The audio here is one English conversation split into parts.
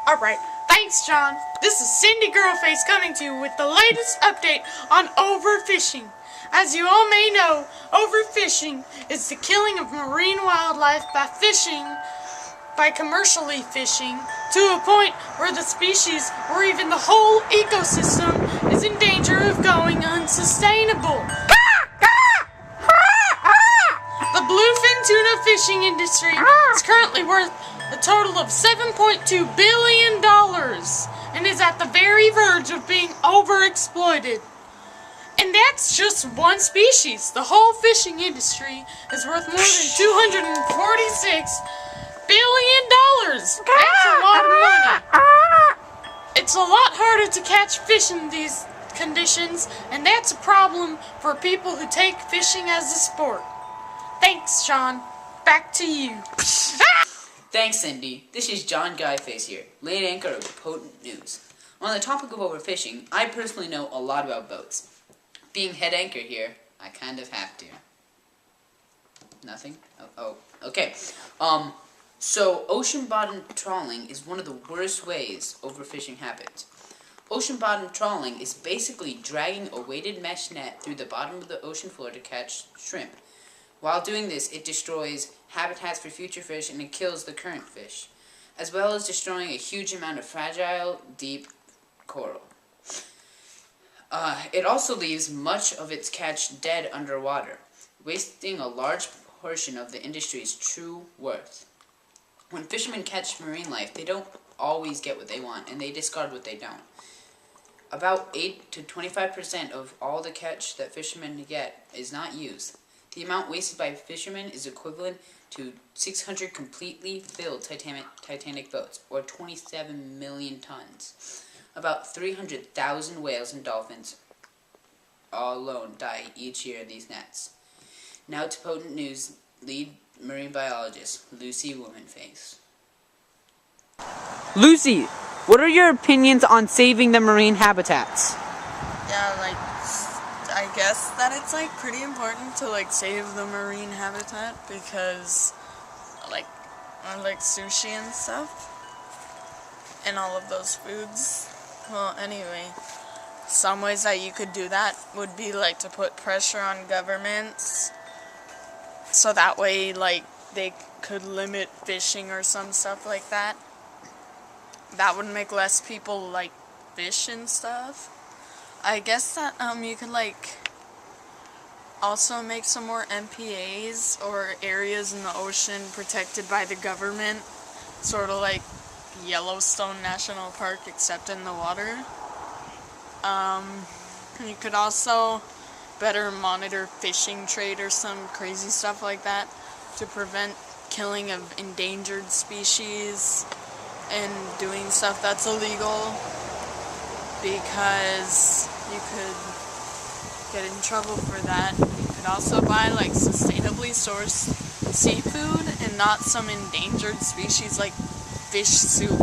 Alright, thanks John. This is Cindy Girlface coming to you with the latest update on overfishing. As you all may know, overfishing is the killing of marine wildlife by commercially fishing, to a point where the species or even the whole ecosystem is in danger of going unsustainable. The bluefin tuna fishing industry is currently worth a total of $7.2 billion and is at the very verge of being overexploited. And that's just one species. The whole fishing industry is worth more than $246 billion. That's a lot of money. It's a lot harder to catch fish in these conditions, and that's a problem for people who take fishing as a sport. Thanks, John. Back to you. Thanks, Cindy. This is John Guyface here, lead anchor of Potent News. On the topic of overfishing, I personally know a lot about boats. Being head anchor here, I kind of have to. Nothing? Okay. So ocean bottom trawling is one of the worst ways overfishing happens. Ocean bottom trawling is basically dragging a weighted mesh net through the bottom of the ocean floor to catch shrimp. While doing this, it destroys habitats for future fish and it kills the current fish, as well as destroying a huge amount of fragile, deep coral. It also leaves much of its catch dead underwater, wasting a large portion of the industry's true worth. When fishermen catch marine life, they don't always get what they want, and they discard what they don't. About 8 to 25% of all the catch that fishermen get is not used. The amount wasted by fishermen is equivalent to 600 completely filled Titanic boats, or 27 million tons. About 300,000 whales and dolphins alone die each year in these nets. Now to Potent News lead marine biologist, Lucy Womanface. Lucy, what are your opinions on saving the marine habitats? Yeah, I guess that it's pretty important to save the marine habitat because like sushi and stuff and all of those foods. Well, anyway, some ways that you could do that would be to put pressure on governments so that way they could limit fishing or some stuff like that. That would make less people fish and stuff. I guess that you could also make some more MPAs or areas in the ocean protected by the government, sort of like Yellowstone National Park except in the water. You could also better monitor fishing trade or some crazy stuff like that to prevent killing of endangered species and doing stuff that's illegal, because you could get in trouble for that. You could also buy sustainably sourced seafood and not some endangered species like fish soup.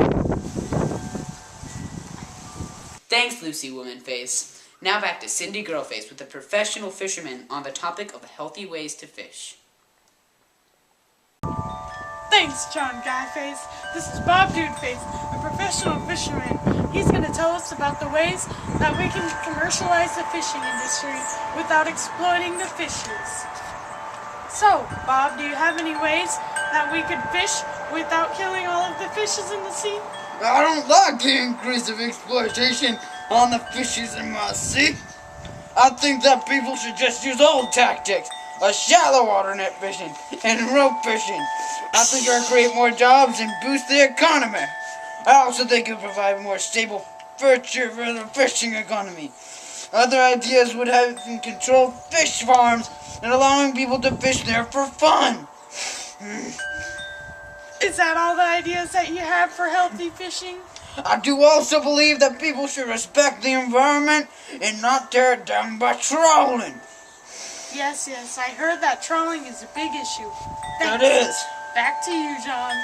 Thanks, Lucy Womanface. Now back to Cindy Girlface with a professional fisherman on the topic of healthy ways to fish. Thanks, John Guyface. This is Bob Dudeface, a professional fisherman. He's going to tell us about the ways that we can commercialize the fishing industry without exploiting the fishes. So, Bob, do you have any ways that we could fish without killing all of the fishes in the sea? I don't like the increase of exploitation on the fishes in my sea. I think that people should just use old tactics, shallow water net fishing and rope fishing. I think it'll create more jobs and boost the economy. I also think it would provide a more stable future for the fishing economy. Other ideas would have control fish farms and allowing people to fish there for fun. Is that all the ideas that you have for healthy fishing? I do also believe that people should respect the environment and not tear it down by trawling. Yes, I heard that trawling is a big issue. It is. Back to you, John.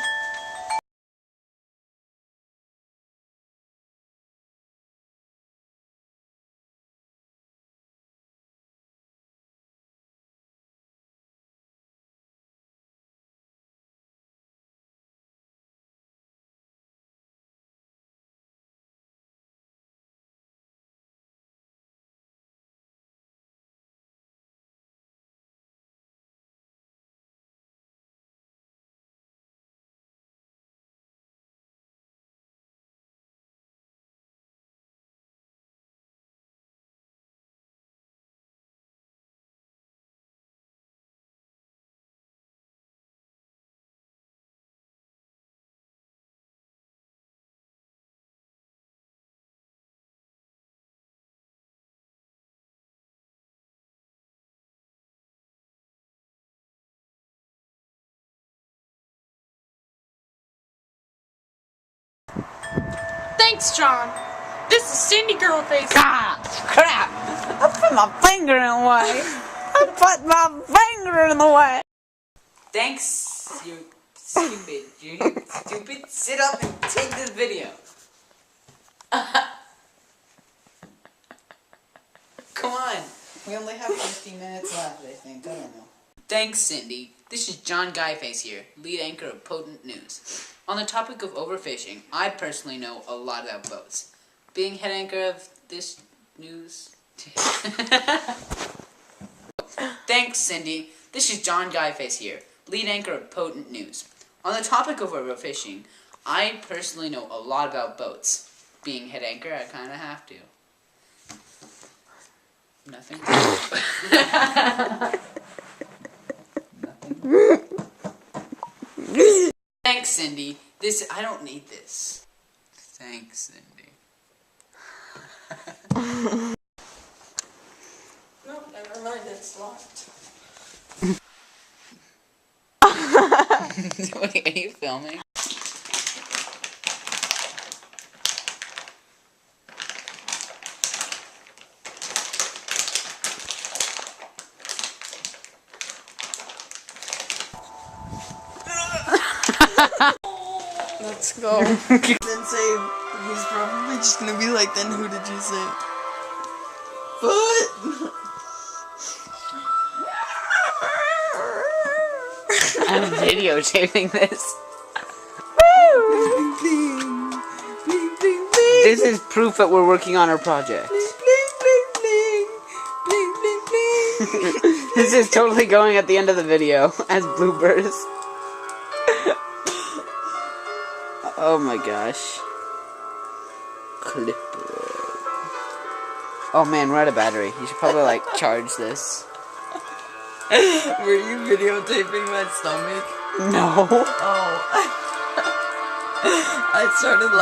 Thanks, John. This is Cindy Girlface. Ah, crap! I put my finger in the way. I put my finger in the way. Thanks, you stupid. You stupid. Sit up and take this video. Come on. We only have 50 minutes left, I think. I don't know. Thanks, Cindy. This is John Guyface here, lead anchor of Potent News. On the topic of overfishing, I personally know a lot about boats. Being head anchor of this news... Thanks, Cindy. This is John Guyface here, lead anchor of Potent News. On the topic of overfishing, I personally know a lot about boats. Being head anchor, I kind of have to. Nothing. Nothing. Thanks, Cindy. I don't need this. Thanks, Cindy. No, never mind, it's locked. Wait, are you filming? Let's go. Then say, he's probably just gonna be like, then who did you say? What? I'm videotaping this. This is proof that we're working on our project. This is totally going at the end of the video as bloopers. Oh my gosh. Clipper. Oh man, we're out of battery. You should probably like charge this. Were you videotaping my stomach? No. Oh. I started laughing.